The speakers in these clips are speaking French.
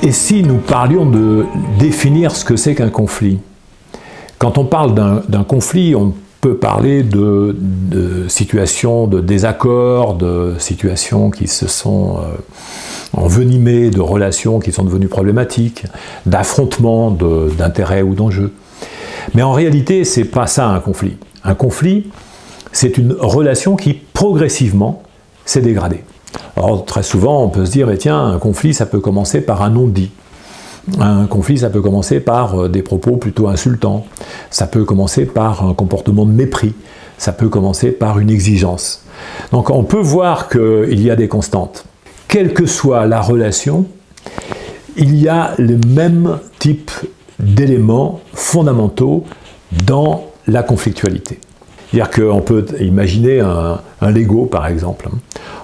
Et si nous parlions de définir ce que c'est qu'un conflit? Quand on parle d'un conflit, on peut parler de situations de désaccord, de situations qui se sont envenimées, de relations qui sont devenues problématiques, d'affrontements d'intérêts ou d'enjeux. Mais en réalité, ce n'est pas ça un conflit. Un conflit, c'est une relation qui progressivement s'est dégradée. Alors très souvent, on peut se dire, mais tiens, un conflit, ça peut commencer par un non-dit. Un conflit, ça peut commencer par des propos plutôt insultants. Ça peut commencer par un comportement de mépris. Ça peut commencer par une exigence. Donc on peut voir qu'il y a des constantes. Quelle que soit la relation, il y a le même type d'éléments fondamentaux dans la conflictualité. C'est-à-dire qu'on peut imaginer un Lego, par exemple.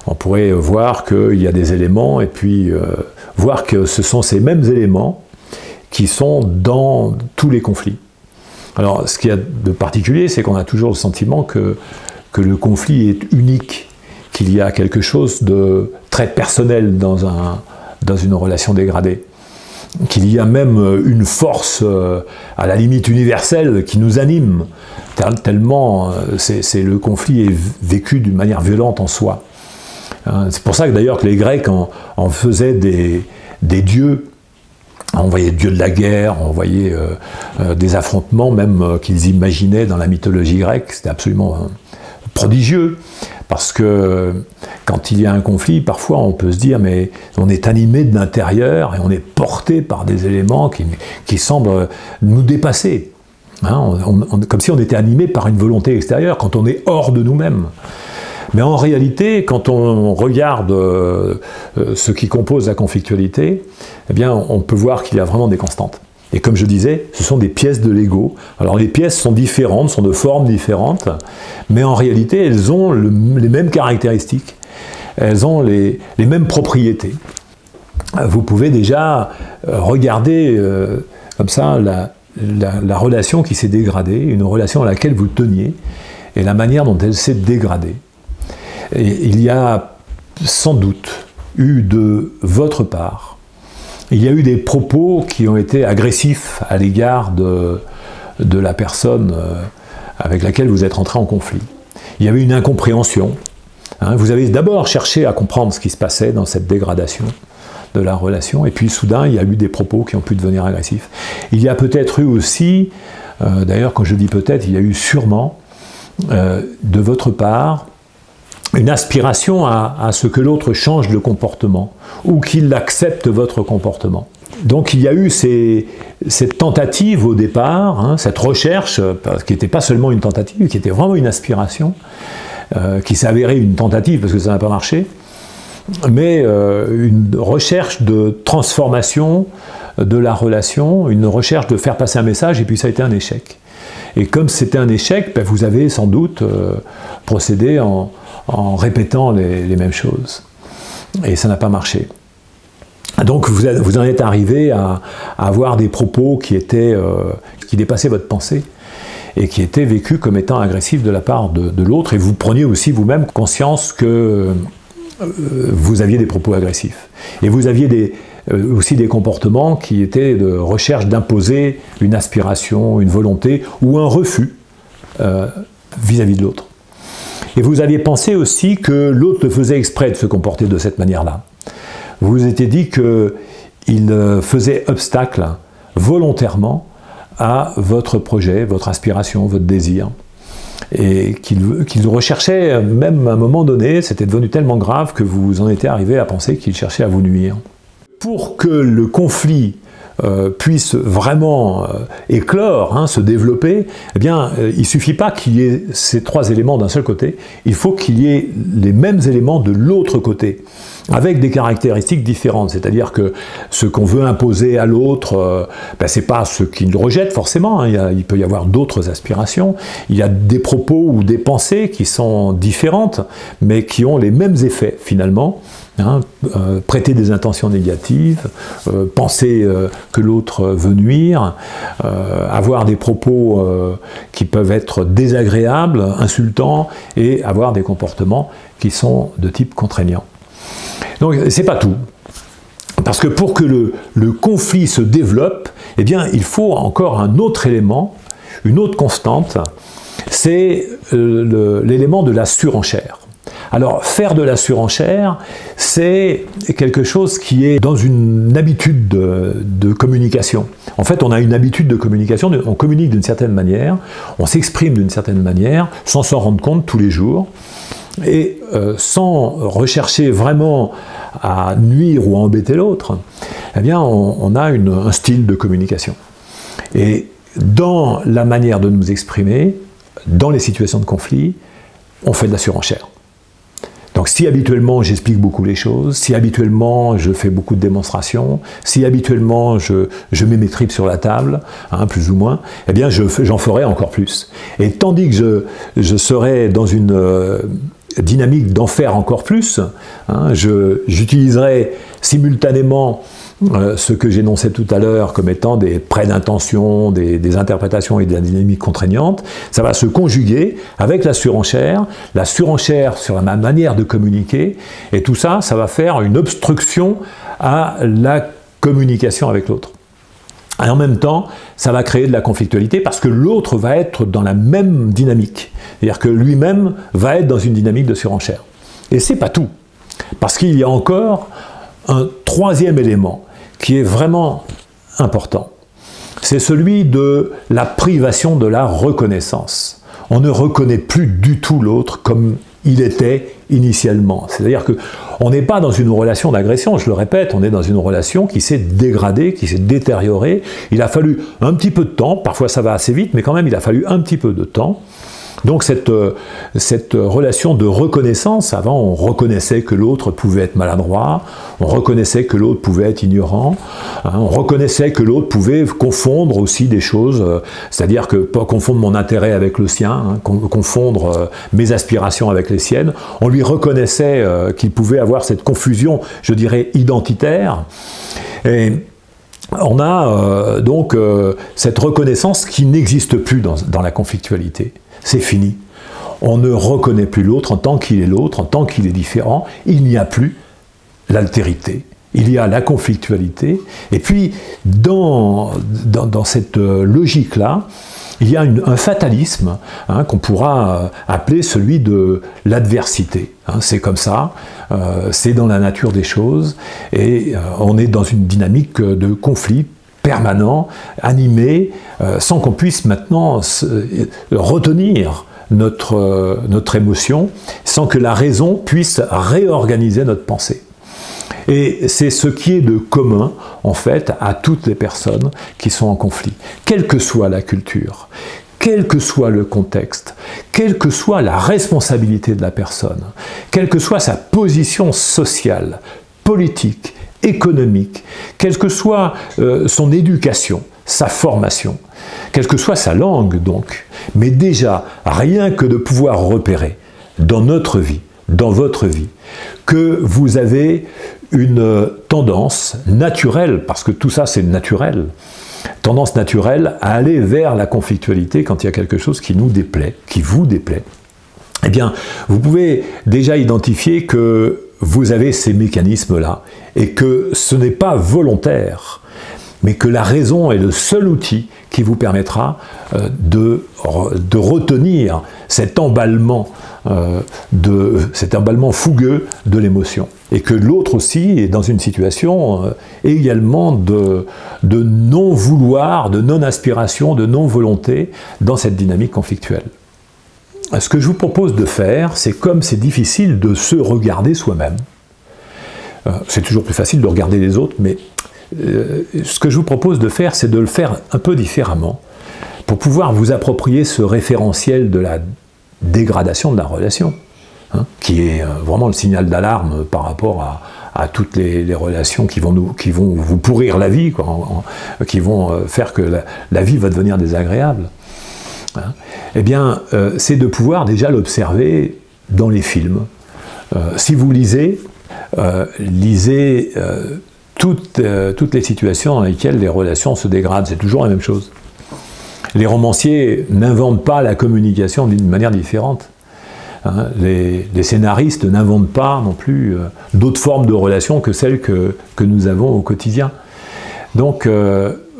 On pourrait voir qu'il y a des éléments et puis voir que ce sont ces mêmes éléments qui sont dans tous les conflits. Alors, ce qu'il y a de particulier, c'est qu'on a toujours le sentiment que le conflit est unique, qu'il y a quelque chose de très personnel dans une relation dégradée, qu'il y a même une force à la limite universelle qui nous anime, tellement le conflit est vécu d'une manière violente en soi. C'est pour ça que d'ailleurs que les Grecs en faisaient des dieux. On voyait dieux de la guerre, on voyait des affrontements même qu'ils imaginaient dans la mythologie grecque. C'était absolument prodigieux. Parce que quand il y a un conflit, parfois on peut se dire mais on est animé de l'intérieur et on est porté par des éléments qui semblent nous dépasser. Comme si on était animé par une volonté extérieure quand on est hors de nous-mêmes. Mais en réalité, quand on regarde ce qui compose la conflictualité, eh bien, on peut voir qu'il y a vraiment des constantes. Et comme je disais, ce sont des pièces de Lego. Alors les pièces sont différentes, sont de formes différentes, mais en réalité, elles ont les mêmes caractéristiques, elles ont les mêmes propriétés. Vous pouvez déjà regarder comme ça la relation qui s'est dégradée, une relation à laquelle vous teniez, et la manière dont elle s'est dégradée. Et il y a sans doute eu de votre part, il y a eu des propos qui ont été agressifs à l'égard de la personne avec laquelle vous êtes entré en conflit. Il y avait une incompréhension. Vous avez d'abord cherché à comprendre ce qui se passait dans cette dégradation de la relation, et puis soudain il y a eu des propos qui ont pu devenir agressifs. Il y a peut-être eu aussi, d'ailleurs quand je dis peut-être, il y a eu sûrement de votre part une aspiration à ce que l'autre change de comportement ou qu'il accepte votre comportement. Donc il y a eu cette tentative au départ, cette recherche, qui n'était pas seulement une tentative, qui était vraiment une aspiration, qui s'est avérée une tentative parce que ça n'a pas marché, mais une recherche de transformation de la relation, une recherche de faire passer un message, et puis ça a été un échec. Et comme c'était un échec, vous avez sans doute procédé en répétant les mêmes choses. Et ça n'a pas marché. Donc vous en êtes arrivé à avoir des propos qui dépassaient votre pensée et qui étaient vécus comme étant agressifs de la part de l'autre, et vous preniez aussi vous-même conscience que vous aviez des propos agressifs. Et vous aviez aussi des comportements qui étaient de recherche d'imposer une aspiration, une volonté ou un refus vis-à-vis de l'autre. Et vous aviez pensé aussi que l'autre le faisait exprès de se comporter de cette manière-là. Vous vous étiez dit qu'il faisait obstacle volontairement à votre projet, votre aspiration, votre désir. Et qu'il recherchait, même à un moment donné, c'était devenu tellement grave que vous en étiez arrivé à penser qu'il cherchait à vous nuire. Pour que le conflit puisse vraiment éclore, se développer, eh bien, il ne suffit pas qu'il y ait ces trois éléments d'un seul côté, il faut qu'il y ait les mêmes éléments de l'autre côté, avec des caractéristiques différentes. C'est-à-dire que ce qu'on veut imposer à l'autre, ce n'est pas ce qu'il rejette forcément, il peut y avoir d'autres aspirations, il y a des propos ou des pensées qui sont différentes, mais qui ont les mêmes effets finalement. Prêter des intentions négatives, penser que l'autre veut nuire, avoir des propos qui peuvent être désagréables, insultants, et avoir des comportements qui sont de type contraignant. Donc c'est pas tout. Parce que pour que le conflit se développe, eh bien, il faut encore un autre élément, une autre constante, c'est l'élément de la surenchère. Alors, faire de la surenchère, c'est quelque chose qui est dans une habitude de communication. En fait, on a une habitude de communication, on communique d'une certaine manière, on s'exprime d'une certaine manière, sans s'en rendre compte tous les jours, et sans rechercher vraiment à nuire ou à embêter l'autre, eh bien, on a un style de communication. Et dans la manière de nous exprimer, dans les situations de conflit, on fait de la surenchère. Donc si habituellement j'explique beaucoup les choses, si habituellement je fais beaucoup de démonstrations, si habituellement je mets mes tripes sur la table, hein, plus ou moins, eh bien j'en ferai encore plus. Et tandis que je serai dans une dynamique d'en faire encore plus, hein, j'utiliserai simultanément ce que j'énonçais tout à l'heure comme étant des prêts d'intention, des interprétations et de la dynamique contraignante, ça va se conjuguer avec la surenchère sur ma manière de communiquer, et tout ça, ça va faire une obstruction à la communication avec l'autre. Et en même temps, ça va créer de la conflictualité parce que l'autre va être dans la même dynamique. C'est-à-dire que lui-même va être dans une dynamique de surenchère. Et c'est pas tout. Parce qu'il y a encore un troisième élément qui est vraiment important. C'est celui de la privation de la reconnaissance. On ne reconnaît plus du tout l'autre comme il était initialement. C'est-à-dire qu'on n'est pas dans une relation d'agression, je le répète, on est dans une relation qui s'est dégradée, qui s'est détériorée. Il a fallu un petit peu de temps, parfois ça va assez vite, mais quand même il a fallu un petit peu de temps. Donc cette relation de reconnaissance, avant on reconnaissait que l'autre pouvait être maladroit, on reconnaissait que l'autre pouvait être ignorant, hein, on reconnaissait que l'autre pouvait confondre aussi des choses, c'est-à-dire que pas confondre mon intérêt avec le sien, hein, confondre mes aspirations avec les siennes, on lui reconnaissait qu'il pouvait avoir cette confusion, je dirais, identitaire. Et on a donc cette reconnaissance qui n'existe plus dans la conflictualité. C'est fini. On ne reconnaît plus l'autre en tant qu'il est l'autre, en tant qu'il est différent. Il n'y a plus l'altérité. Il y a la conflictualité. Et puis, dans cette logique-là, il y a un fatalisme hein, qu'on pourra appeler celui de l'adversité. Hein, c'est comme ça, c'est dans la nature des choses, et on est dans une dynamique de conflit permanent, animé, sans qu'on puisse maintenant retenir notre émotion, sans que la raison puisse réorganiser notre pensée. Et c'est ce qui est de commun, en fait, à toutes les personnes qui sont en conflit, quelle que soit la culture, quel que soit le contexte, quelle que soit la responsabilité de la personne, quelle que soit sa position sociale, politique, économique, quelle que soit son éducation, sa formation, quelle que soit sa langue donc, mais déjà, rien que de pouvoir repérer dans notre vie, dans votre vie, que vous avez une tendance naturelle, parce que tout ça c'est naturel, tendance naturelle à aller vers la conflictualité quand il y a quelque chose qui nous déplaît, qui vous déplaît, eh bien, vous pouvez déjà identifier que vous avez ces mécanismes-là, et que ce n'est pas volontaire, mais que la raison est le seul outil qui vous permettra de retenir cet emballement fougueux de l'émotion. Et que l'autre aussi est dans une situation également de non-vouloir, de non-aspiration, de non-volonté dans cette dynamique conflictuelle. Ce que je vous propose de faire, c'est comme c'est difficile de se regarder soi-même. C'est toujours plus facile de regarder les autres, mais ce que je vous propose de faire, c'est de le faire un peu différemment, pour pouvoir vous approprier ce référentiel de la dégradation de la relation, hein, qui est vraiment le signal d'alarme par rapport à toutes les relations qui vont vous pourrir la vie, quoi, qui vont faire que la vie va devenir désagréable. Hein. Eh bien, c'est de pouvoir déjà l'observer dans les films. Si vous lisez toutes les situations dans lesquelles les relations se dégradent, c'est toujours la même chose. Les romanciers n'inventent pas la communication d'une manière différente. Hein, les scénaristes n'inventent pas non plus d'autres formes de relations que celles que nous avons au quotidien. Donc,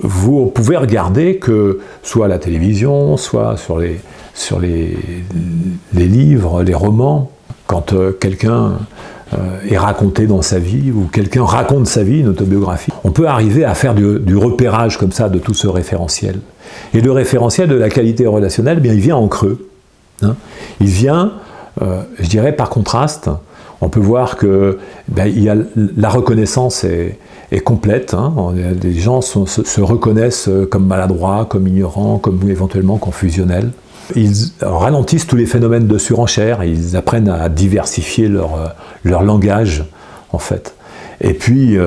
vous pouvez regarder que, soit à la télévision, soit sur les livres, les romans, quand quelqu'un est raconté dans sa vie, ou quelqu'un raconte sa vie, une autobiographie, on peut arriver à faire du repérage comme ça de tout ce référentiel. Et le référentiel de la qualité relationnelle, eh bien, il vient en creux. Hein. Il vient, je dirais, par contraste. On peut voir que la reconnaissance est complète. Hein. Les gens se reconnaissent comme maladroits, comme ignorants, comme éventuellement confusionnels. Ils ralentissent tous les phénomènes de surenchère, ils apprennent à diversifier leur langage, en fait. Et puis,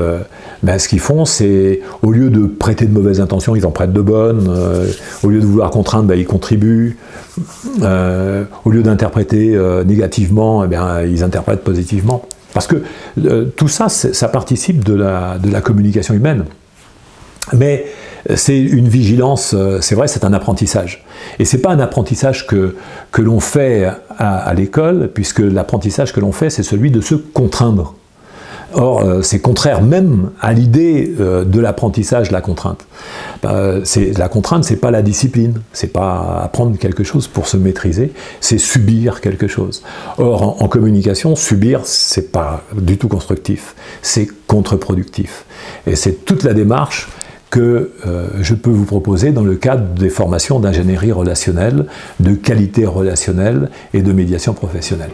ce qu'ils font, c'est, au lieu de prêter de mauvaises intentions, ils en prêtent de bonnes. Au lieu de vouloir contraindre, ils contribuent. Au lieu d'interpréter négativement, ils interprètent positivement. Parce que tout ça, ça participe de la communication humaine. Mais c'est une vigilance, c'est vrai, c'est un apprentissage. Et ce n'est pas un apprentissage que l'on fait à l'école, puisque l'apprentissage que l'on fait, c'est celui de se contraindre. Or, c'est contraire même à l'idée de l'apprentissage, la contrainte. La contrainte, c'est pas la discipline, c'est pas apprendre quelque chose pour se maîtriser, c'est subir quelque chose. Or, en communication, subir, c'est pas du tout constructif, c'est contre-productif. Et c'est toute la démarche que je peux vous proposer dans le cadre des formations d'ingénierie relationnelle, de qualité relationnelle et de médiation professionnelle.